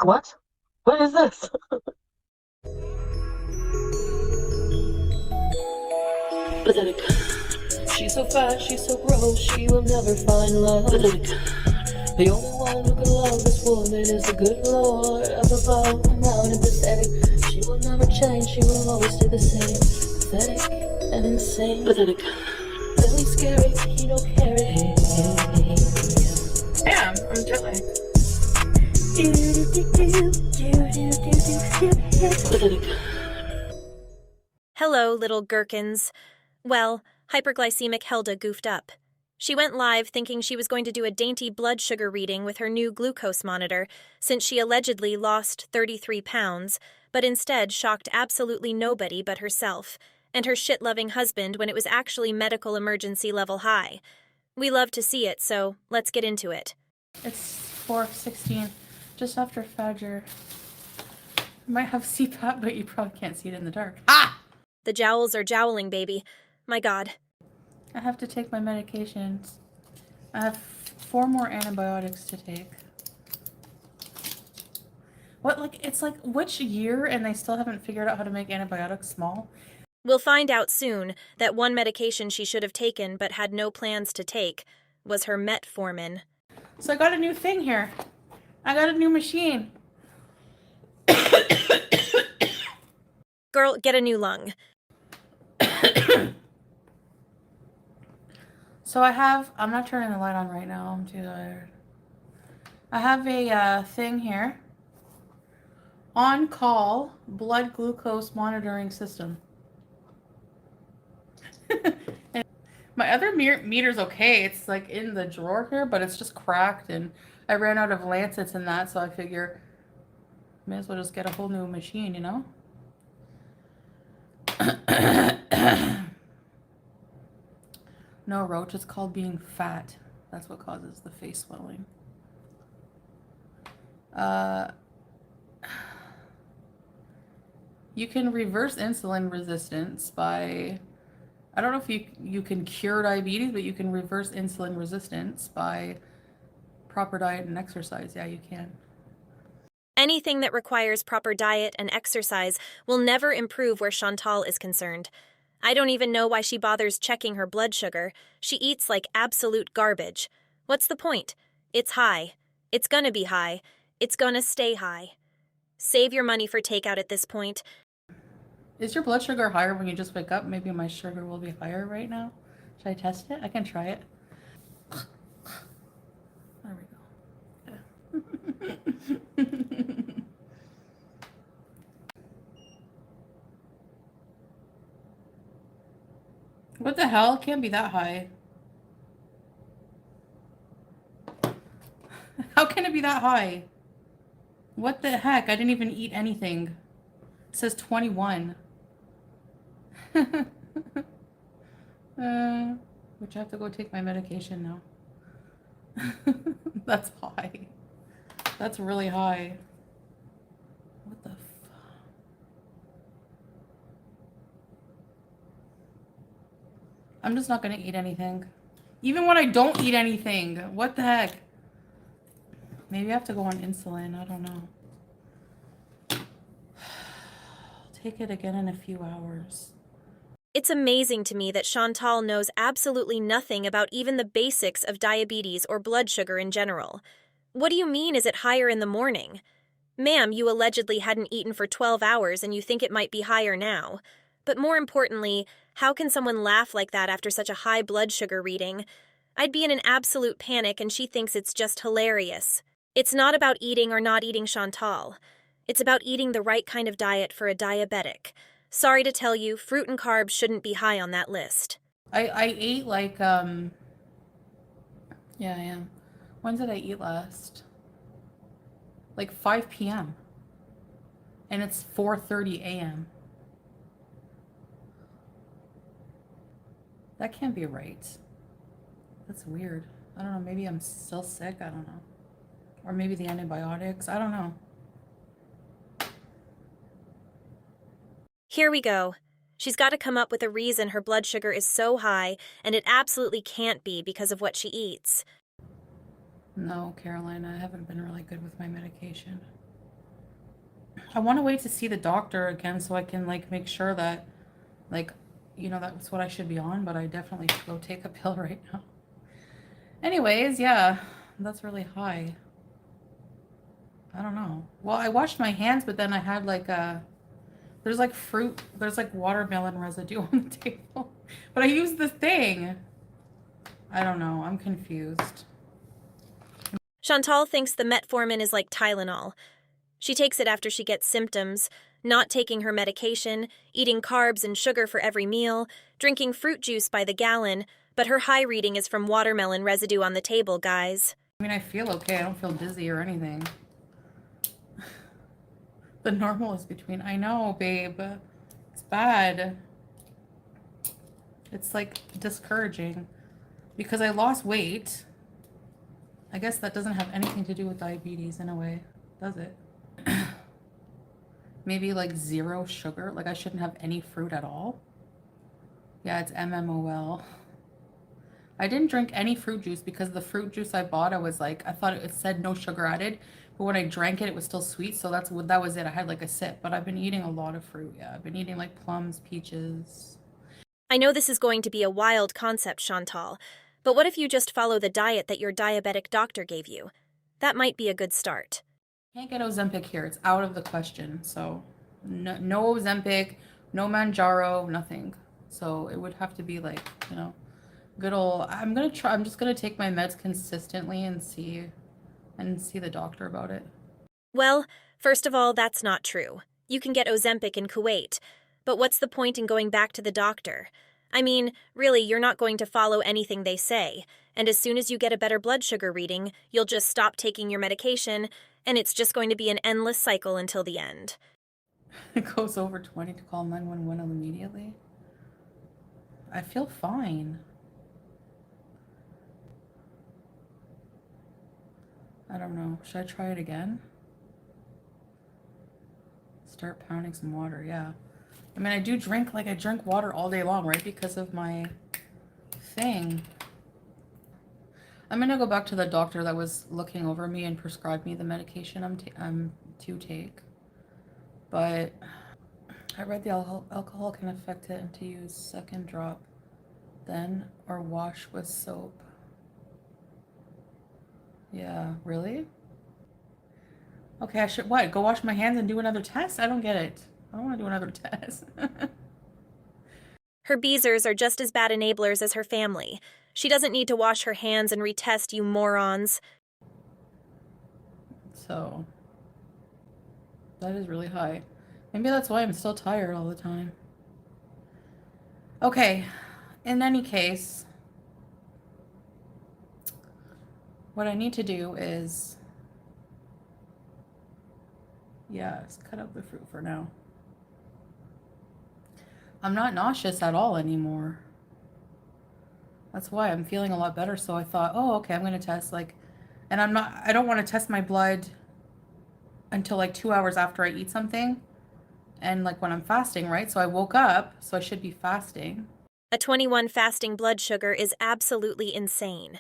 What? What is this? Pathetic. She's so fat, she's so gross, she will never find love. Pathetic. The only one who can love this woman is the good Lord up above. Mountain pathetic. She will never change, she will always stay the same. Pathetic and insane. Pathetic. Really scary, he don't carry. Damn, I'm jet lagged. Pathetic. Hello, little gherkins. Well, hyperglycemic Helda goofed up. She went live thinking she was going to do a dainty blood sugar reading with her new glucose monitor, since she allegedly lost 33 pounds, but instead shocked absolutely nobody but herself, and her shit-loving husband when it was actually medical emergency level high. We love to see it, so let's get into it. It's 4:16, just after Fajr. You might have CPAP, but you probably can't see it in the dark. Ah! The jowls are jowling, baby. My God. I have to take my medications. I have 4 more antibiotics to take. It's like, which year and they still haven't figured out how to make antibiotics small? We'll find out soon that one medication she should have taken but had no plans to take was her metformin. So I got a new thing here. I got a new machine. Girl, get a new lung. So I'm not turning the light on right now, I'm too tired. I have a thing here. On-call blood glucose monitoring system. And my other meter's okay. It's like in the drawer here, but it's just cracked and I ran out of lancets and that, so I figure may as well just get a whole new machine, you know? No, Roach, it's called being fat. That's what causes the face swelling. You can reverse insulin resistance by, I don't know if you can cure diabetes, but you can reverse insulin resistance by proper diet and exercise. Yeah, you can. Anything that requires proper diet and exercise will never improve where Chantal is concerned. I don't even know why she bothers checking her blood sugar. She eats like absolute garbage. What's the point? It's high. It's gonna be high. It's gonna stay high. Save your money for takeout at this point. Is your blood sugar higher when you just wake up? Maybe my sugar will be higher right now. Should I test it? I can try it. There we go. What the hell? It can't be that high. How can it be that high? What the heck? I didn't even eat anything. It says 21. Which I have to go take my medication now. That's high. That's really high. What the I'm just not gonna eat anything. Even when I don't eat anything. What the heck? Maybe I have to go on insulin. I don't know. I'll take it again in a few hours. It's amazing to me that Chantal knows absolutely nothing about even the basics of diabetes or blood sugar in general. What do you mean, is it higher in the morning? Ma'am, you allegedly hadn't eaten for 12 hours and you think it might be higher now. But more importantly, how can someone laugh like that after such a high blood sugar reading? I'd be in an absolute panic and she thinks it's just hilarious. It's not about eating or not eating, Chantal. It's about eating the right kind of diet for a diabetic. Sorry to tell you, fruit and carbs shouldn't be high on that list. I ate like, yeah, I am. When did I eat last? Like 5 p.m. And it's 4:30 a.m. That can't be right. That's weird. I don't know, maybe I'm still sick, I don't know. Or maybe the antibiotics, I don't know. Here we go. She's got to come up with a reason her blood sugar is so high, and it absolutely can't be because of what she eats. No, Caroline, I haven't been really good with my medication. I want to wait to see the doctor again so I can like make sure that like, that's what I should be on, but I definitely should go take a pill right now. Anyways, yeah, that's really high. I don't know. Well, I washed my hands, but then I had like there's like fruit, there's like watermelon residue on the table. But I used the thing. I don't know. I'm confused. Chantal thinks the metformin is like Tylenol. She takes it after she gets symptoms, not taking her medication, eating carbs and sugar for every meal, drinking fruit juice by the gallon, but her high reading is from watermelon residue on the table, guys. I mean, I feel okay. I don't feel dizzy or anything. The normal is between. I know, babe. It's bad. It's like discouraging because I lost weight. I guess that doesn't have anything to do with diabetes in a way, does it? Maybe like 0 sugar. Like I shouldn't have any fruit at all. Yeah, it's MMOL. I didn't drink any fruit juice because the fruit juice I bought, I was like, I thought it said no sugar added, but when I drank it, it was still sweet. So that was it. I had like a sip, but I've been eating a lot of fruit. Yeah, I've been eating like plums, peaches. I know this is going to be a wild concept, Chantal, but what if you just follow the diet that your diabetic doctor gave you? That might be a good start. Can't get Ozempic here. It's out of the question. So no Ozempic, no Manjaro, nothing. So it would have to be like, good old, I'm just gonna take my meds consistently and see the doctor about it. Well, first of all, that's not true. You can get Ozempic in Kuwait, but what's the point in going back to the doctor? I mean, really, you're not going to follow anything they say, and as soon as you get a better blood sugar reading, you'll just stop taking your medication, and it's just going to be an endless cycle until the end. It goes over 20 to call 911 immediately. I feel fine. I don't know. Should I try it again? Start pounding some water, yeah. I mean, I drink water all day long, right? Because of my thing. I'm gonna go back to the doctor that was looking over me and prescribed me the medication I'm to take. But I read the alcohol can affect it and to use second drop then or wash with soap. Yeah, really? Okay, I should what? Go wash my hands and do another test? I don't get it. I don't want to do another test. Her beezers are just as bad enablers as her family. She doesn't need to wash her hands and retest, you morons. So, that is really high. Maybe that's why I'm still tired all the time. Okay, in any case, what I need to do is, just cut out the fruit for now. I'm not nauseous at all anymore. That's why I'm feeling a lot better. So I thought, oh, okay, I'm going to test and I don't want to test my blood until like 2 hours after I eat something. And like when I'm fasting, right? So I woke up, so I should be fasting. A 21 fasting blood sugar is absolutely insane.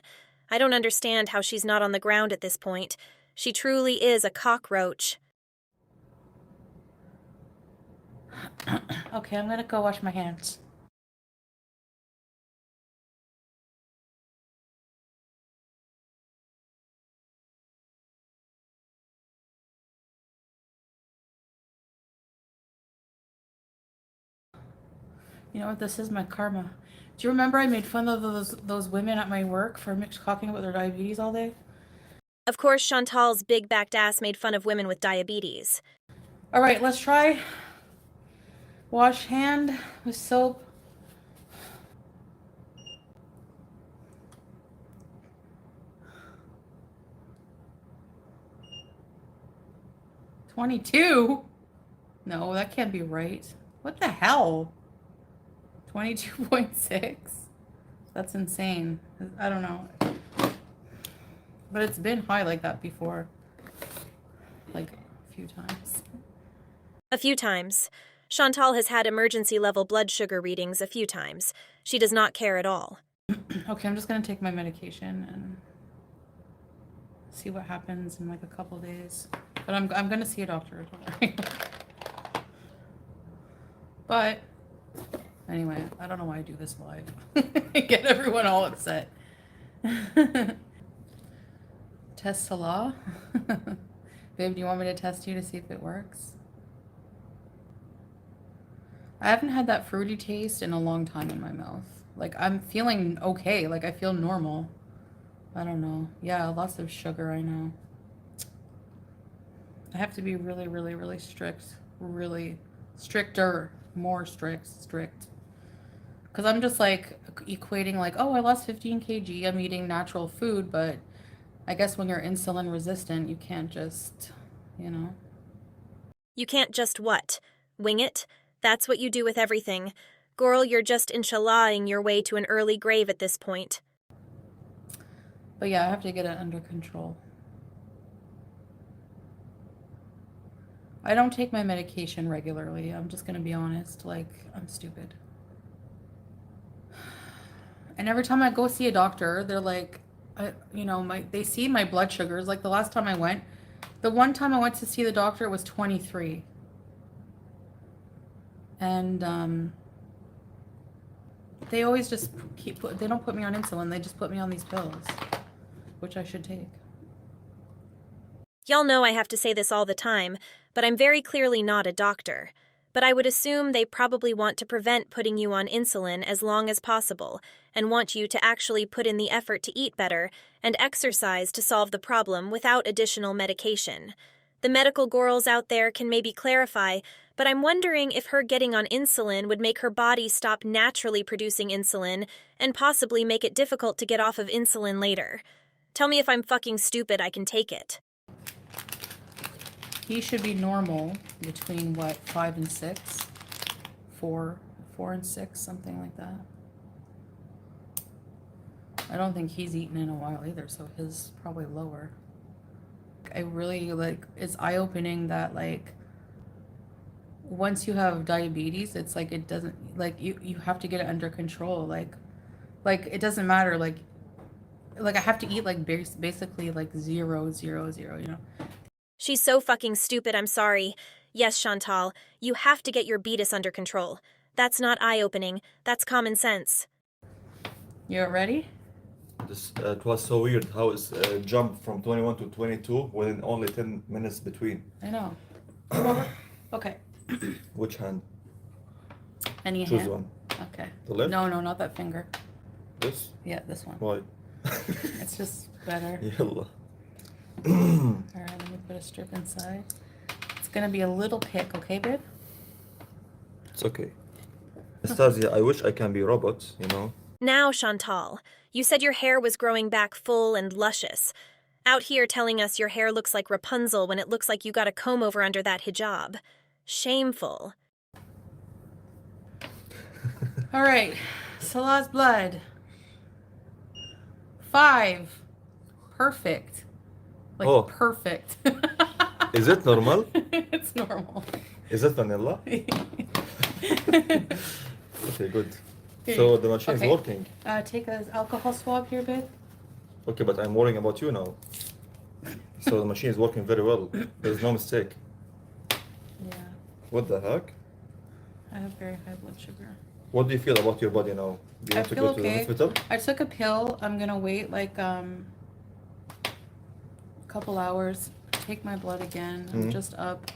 I don't understand how she's not on the ground at this point. She truly is a cockroach. Okay, I'm gonna go wash my hands. You know what? This is my karma. Do you remember I made fun of those women at my work for talking about their diabetes all day? Of course, Chantal's big-backed ass made fun of women with diabetes. All right, let's try wash hand with soap. $22? No, that can't be right. What the hell? 22.6? That's insane. I don't know. But it's been high like that before. Like a few times. A few times. Chantal has had emergency-level blood sugar readings a few times. She does not care at all. Okay, I'm just gonna take my medication and see what happens in like a couple days. But I'm gonna see a doctor. But anyway, I don't know why I do this live. Get everyone all upset. Test Salah? Babe, do you want me to test you to see if it works? I haven't had that fruity taste in a long time in my mouth. Like, I'm feeling okay. Like, I feel normal. I don't know. Yeah, lots of sugar, I know. I have to be really, really, really strict. Really stricter. More strict. Because I'm just, like, equating, like, oh, I lost 15 kg. I'm eating natural food, but I guess when you're insulin resistant, you can't just, you know. You can't just what? Wing it? That's what you do with everything. Girl, you're just inshallahing your way to an early grave at this point. But yeah, I have to get it under control. I don't take my medication regularly. I'm just gonna be honest. Like, I'm stupid. And every time I go see a doctor, they're like, they see my blood sugars. Like the last time I went, the one time I went to see the doctor, it was 23. And they always just they don't put me on insulin. They just put me on these pills, which I should take. Y'all know I have to say this all the time, but I'm very clearly not a doctor. But I would assume they probably want to prevent putting you on insulin as long as possible, and want you to actually put in the effort to eat better and exercise to solve the problem without additional medication. The medical girls out there can maybe clarify, but I'm wondering if her getting on insulin would make her body stop naturally producing insulin and possibly make it difficult to get off of insulin later. Tell me if I'm fucking stupid, I can take it. He should be normal between what, 5 and 6? 4 and 6, something like that. I don't think he's eaten in a while either, so his probably lower. I really it's eye-opening that once you have diabetes, it's like it doesn't you have to get it under control. Like it doesn't matter like I have to eat basically 0, 0, 0, you know. She's so fucking stupid, I'm sorry. Yes, Chantal, you have to get your beatus under control. That's not eye-opening, that's common sense. You're ready? It was so weird how it's jumped from 21 to 22 within only 10 minutes between. I know. Come over. Okay. Which hand? Any Choose hand. one. Okay. The left? No, not that finger. This? Yeah, this one. Why? It's just better. Yalla. Alright, let me put a strip inside. It's gonna be a little pick, okay, babe? It's okay. Anastasia, I wish I can be robot, you know? Now, Chantal, you said your hair was growing back full and luscious. Out here telling us your hair looks like Rapunzel when it looks like you got a comb over under that hijab. Shameful. Alright, Salah's blood. 5. Perfect. Oh. Perfect. Is it normal? It's normal. Is it vanilla? Okay, good. Okay. So the machine is working. Take an alcohol swab here, babe. Okay, but I'm worrying about you now. So the machine is working very well. There's no mistake. Yeah. What the heck? I have very high blood sugar. What do you feel about your body now? Do you I have to feel go to the okay. hospital? I took a pill. I'm gonna wait a couple hours. Take my blood again. I'm just up.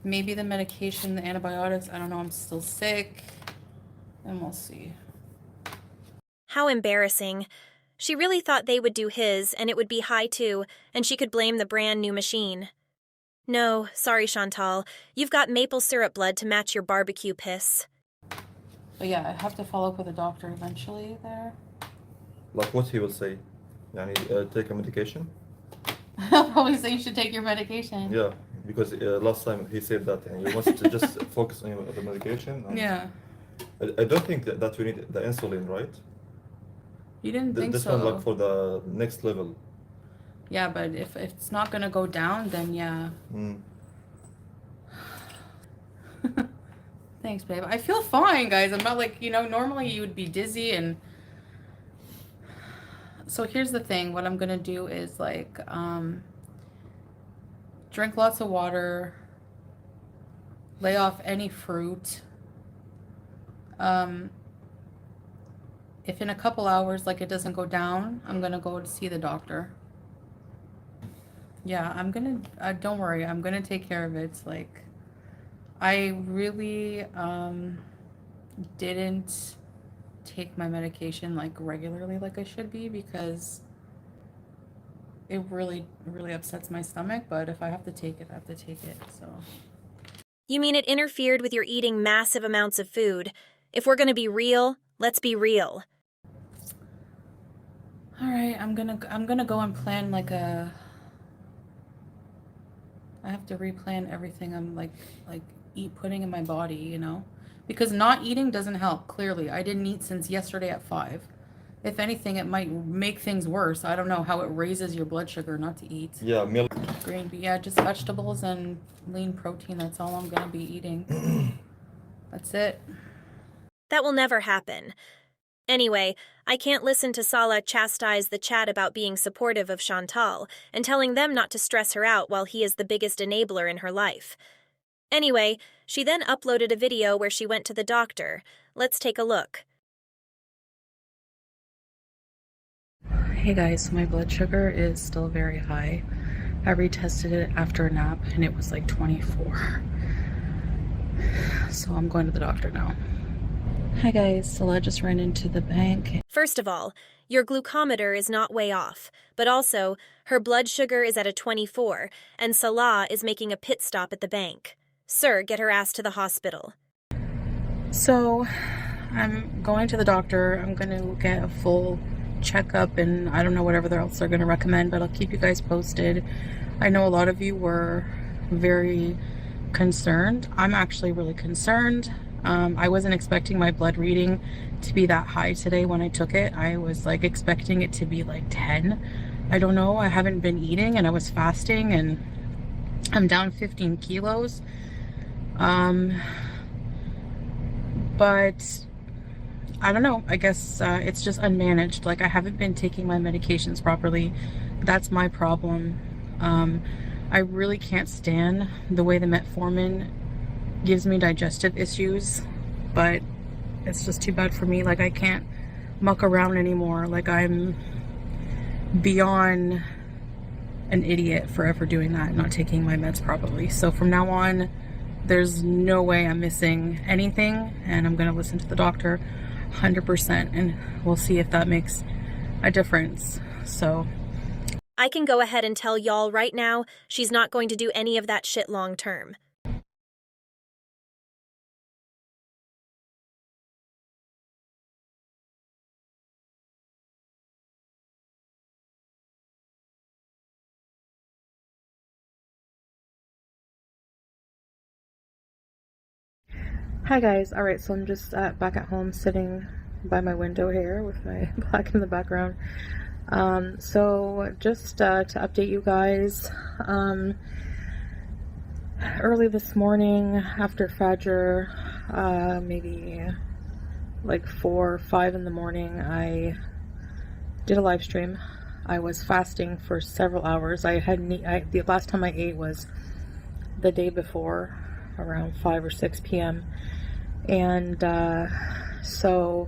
Maybe the medication, the antibiotics. I don't know. I'm still sick. And we'll see. How embarrassing. She really thought they would do his, and it would be high too, and she could blame the brand new machine. No, sorry, Chantal. You've got maple syrup blood to match your barbecue piss. But yeah, I have to follow up with a doctor eventually there. Like what he will say? Take a medication? I'll probably say you should take your medication. Yeah, because last time he said that, and you must just focus on the medication. Yeah. I don't think that we need the insulin, right? You didn't think this so. one, like for the next level. Yeah, but if it's not gonna go down, then yeah. Thanks, babe. I feel fine, guys. I'm not normally you would be dizzy and... So here's the thing. What I'm gonna do is Drink lots of water. Lay off any fruit. If in a couple hours, like, it doesn't go down, I'm gonna go to see the doctor. Yeah, I'm gonna, don't worry, I'm gonna take care of it. Like, I really, didn't take my medication, like, regularly like I should be, because it really, really upsets my stomach, but if I have to take it, I have to take it, so. You mean it interfered with your eating massive amounts of food? If we're gonna be real, let's be real. All right, I'm gonna go and plan like a. I have to replan everything I'm putting in my body, you know, because not eating doesn't help. Clearly, I didn't eat since yesterday at 5. If anything, it might make things worse. I don't know how it raises your blood sugar not to eat. Yeah, milk. Green, but yeah, just vegetables and lean protein. That's all I'm gonna be eating. That's it. That will never happen. Anyway, I can't listen to Sala chastise the chat about being supportive of Chantal and telling them not to stress her out while he is the biggest enabler in her life. Anyway, she then uploaded a video where she went to the doctor. Let's take a look. Hey guys, so my blood sugar is still very high. I retested it after a nap and it was like 24. So I'm going to the doctor now. Hi guys, so I just ran into the bank. First of all, your glucometer is not way off, but also, her blood sugar is at a 24, and Salah is making a pit stop at the bank. Sir, get her ass to the hospital. So, I'm going to the doctor. I'm going to get a full checkup, and I don't know whatever else they're going to recommend, but I'll keep you guys posted. I know a lot of you were very concerned. I'm actually really concerned. I wasn't expecting my blood reading to be that high today when I took it. I was like expecting it to be like 10. I don't know. I haven't been eating and I was fasting and I'm down 15 kilos. But I don't know. I guess it's just unmanaged. Like I haven't been taking my medications properly. That's my problem. I really can't stand the way the metformin gives me digestive issues, but it's just too bad for me. Like I can't muck around anymore. Like I'm beyond an idiot for ever doing that, not taking my meds properly. So from now on, there's no way I'm missing anything, and I'm gonna listen to the doctor 100%, and we'll see if that makes a difference. So I can go ahead and tell y'all right now, she's not going to do any of that shit long term. hi guys. All right, so I'm just back at home sitting by my window here with my black in the background. So just to update you guys, early this morning after Fajr, maybe like 4 or 5 in the morning, I did a live stream. I was fasting for several hours. The last time I ate was the day before, around 5 or 6 p.m. And so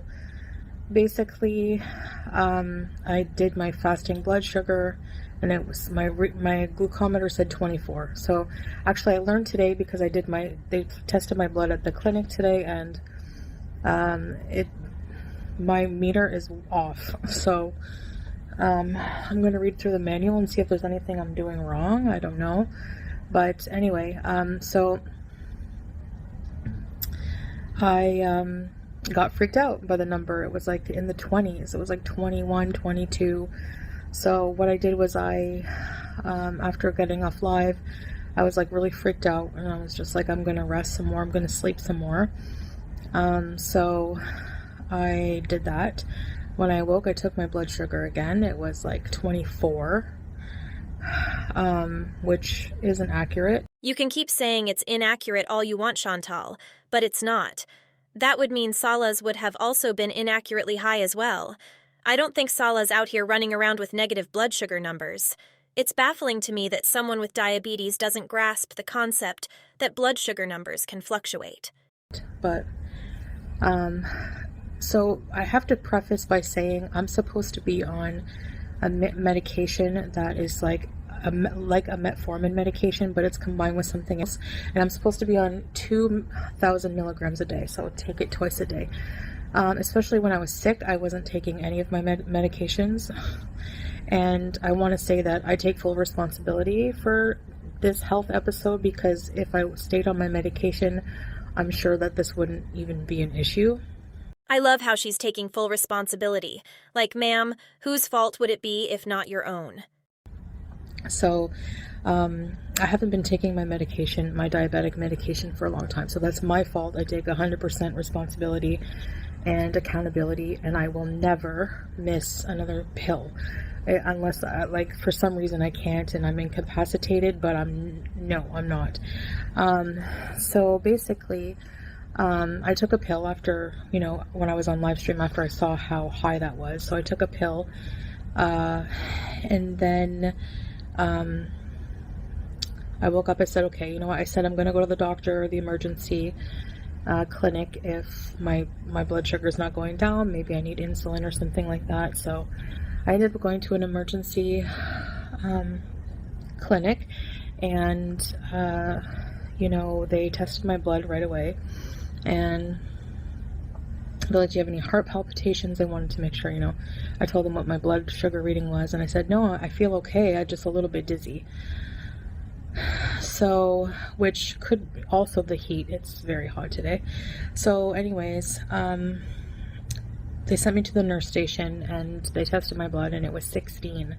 basically I did my fasting blood sugar, and it was my glucometer said 24. So actually I learned today because they tested my blood at the clinic today, and my meter is off. So I'm going to read through the manual and see if there's anything I'm doing wrong. I don't know. But anyway, so I got freaked out by the number. It was like in the 20s. It was like 21, 22. So what I did was after getting off live, I was like really freaked out, and I was just like, I'm going to rest some more. I'm going to sleep some more. So I did that. When I awoke, I took my blood sugar again. It was like 24, which isn't accurate. You can keep saying it's inaccurate all you want, Chantal, but it's not. That would mean Salah's would have also been inaccurately high as well. I don't think Salah's out here running around with negative blood sugar numbers. It's baffling to me that someone with diabetes doesn't grasp the concept that blood sugar numbers can fluctuate. But, so I have to preface by saying I'm supposed to be on a medication that is like a metformin medication, but it's combined with something else. And I'm supposed to be on 2,000 milligrams a day, so take it twice a day. Especially when I was sick, I wasn't taking any of my medications. And I want to say that I take full responsibility for this health episode, because if I stayed on my medication, I'm sure that this wouldn't even be an issue. I love how she's taking full responsibility. Like, ma'am, whose fault would it be if not your own? So, I haven't been taking my medication, my diabetic medication, for a long time. So that's my fault. I take 100% responsibility and accountability, and I will never miss another pill. Unless, like, for some reason I can't and I'm incapacitated, but I'm not. So basically, I took a pill after, when I was on live stream, after I saw how high that was. So I took a pill, and then, I woke up, I said, okay, you know what, I said I'm going to go to the doctor or the emergency clinic if my blood sugar is not going down. Maybe I need insulin or something like that. So I ended up going to an emergency clinic, and they tested my blood right away, and they're like, do you have any heart palpitations? I wanted to make sure, I told them what my blood sugar reading was, and I said, no, I feel okay, I'm just a little bit dizzy. So, which could also the heat, it's very hot today. So anyways, they sent me to the nurse station and they tested my blood, and it was 16,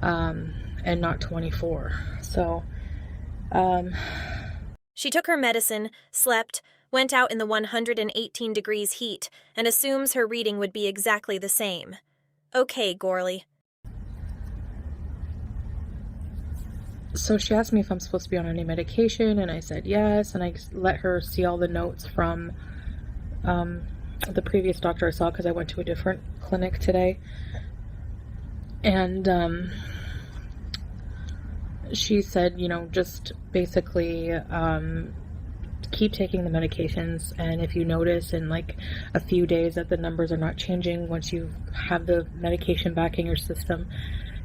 and not 24. So, She took her medicine, slept, went out in the 118 degrees heat, and assumes her reading would be exactly the same. Okay, Gorley. So she asked me if I'm supposed to be on any medication, and I said yes, and I let her see all the notes from the previous doctor I saw, because I went to a different clinic today. And she said, just basically keep taking the medications, and if you notice in like a few days that the numbers are not changing once you have the medication back in your system,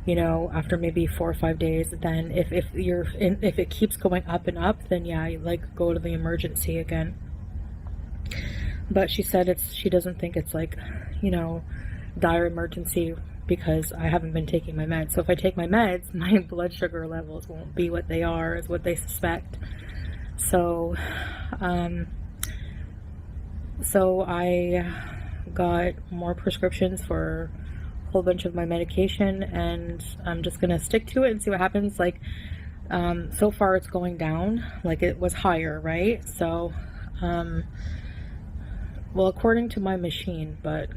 after maybe 4 or 5 days, then if it keeps going up and up, then yeah, go to the emergency again. But she said she doesn't think it's like, dire emergency, because I haven't been taking my meds. So if I take my meds, my blood sugar levels won't be what they are, is what they suspect. So, I got more prescriptions for whole bunch of my medication, and I'm just gonna stick to it and see what happens. Like, so far it's going down. Like, it was higher, right? So, well, according to my machine, but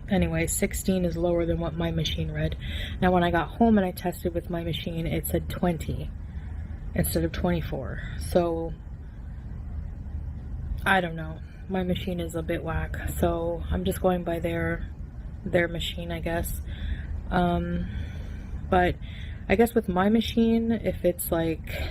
anyway, 16 is lower than what my machine read. Now, when I got home and I tested with my machine, it said 20 instead of 24. So, I don't know. My machine is a bit whack, so I'm just going by their machine, I guess. But I guess with my machine, if it's like,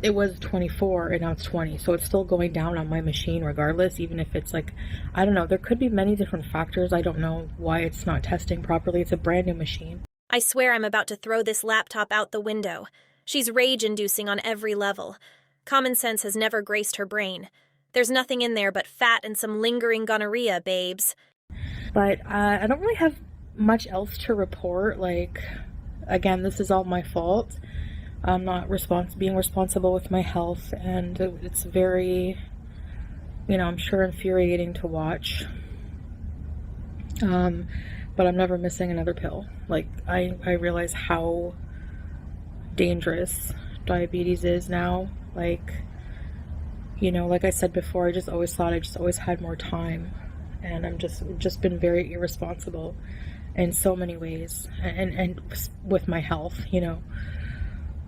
it was 24 and now it's 20, so it's still going down on my machine regardless, even if it's like, I don't know, there could be many different factors. I don't know why it's not testing properly. It's a brand new machine. I swear I'm about to throw this laptop out the window. She's rage-inducing on every level. Common sense has never graced her brain. There's nothing in there but fat and some lingering gonorrhea, babes. But I don't really have much else to report. Like, again, this is all my fault. I'm not being responsible with my health, and it's very, I'm sure infuriating to watch. But I'm never missing another pill. Like, I realize how dangerous diabetes is now. Like, like I said before, I just always thought I just always had more time, and I'm just been very irresponsible in so many ways, and with my health,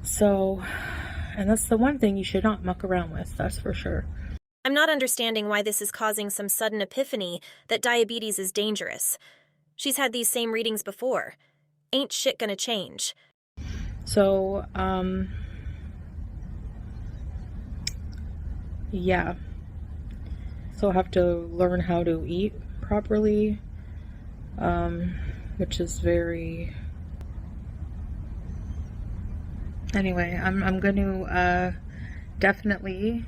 So, and that's the one thing you should not muck around with, that's for sure. I'm not understanding why this is causing some sudden epiphany that diabetes is dangerous. She's had these same readings before. Ain't shit gonna change. So, yeah. So I have to learn how to eat properly, which is very... Anyway, I'm going to definitely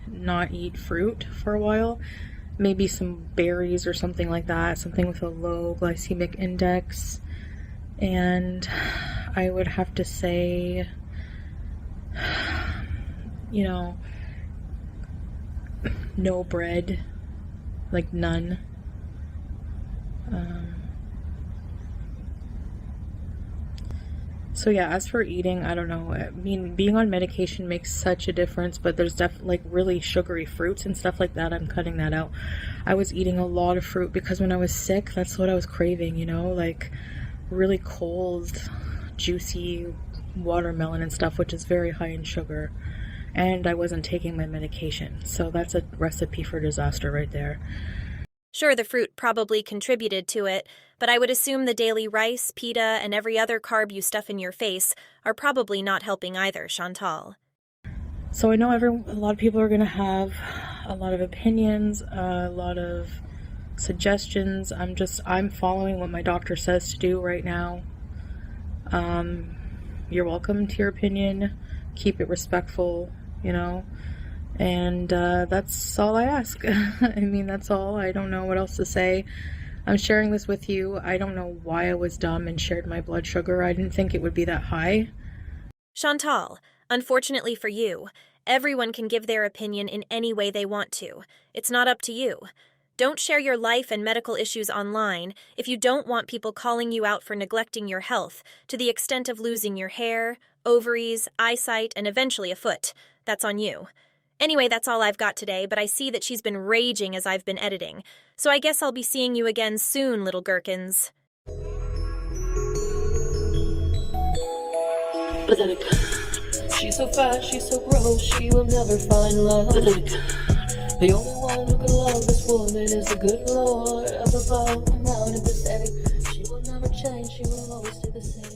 not eat fruit for a while. Maybe some berries or something like that, something with a low glycemic index. And I would have to say, you know, no bread, like none. So yeah, as for eating, I don't know. I mean, being on medication makes such a difference, but there's definitely like really sugary fruits and stuff like that. I'm cutting that out. I was eating a lot of fruit because when I was sick, that's what I was craving, you know, like really cold, juicy watermelon and stuff, which is very high in sugar. And I wasn't taking my medication. So that's a recipe for disaster right there. Sure, the fruit probably contributed to it, but I would assume the daily rice, pita, and every other carb you stuff in your face are probably not helping either, Chantal. So I know a lot of people are going to have a lot of opinions, a lot of suggestions. I'm following what my doctor says to do right now. You're welcome to your opinion. Keep it respectful, you know. And that's all I ask. I mean, that's all. I don't know what else to say. I'm sharing this with you. I don't know why I was dumb and shared my blood sugar. I didn't think it would be that high. Chantal, unfortunately for you, everyone can give their opinion in any way they want to. It's not up to you. Don't share your life and medical issues online if you don't want people calling you out for neglecting your health to the extent of losing your hair, ovaries, eyesight, and eventually a foot. That's on you. Anyway, that's all I've got today, but I see that she's been raging as I've been editing, so I guess I'll be seeing you again soon, little gherkins. Pathetic. She's so fat, she's so gross, she will never find love. Pathetic. The only one who can love this woman is the good Lord above all. Now and pathetic. She will never change, she will always stay the same.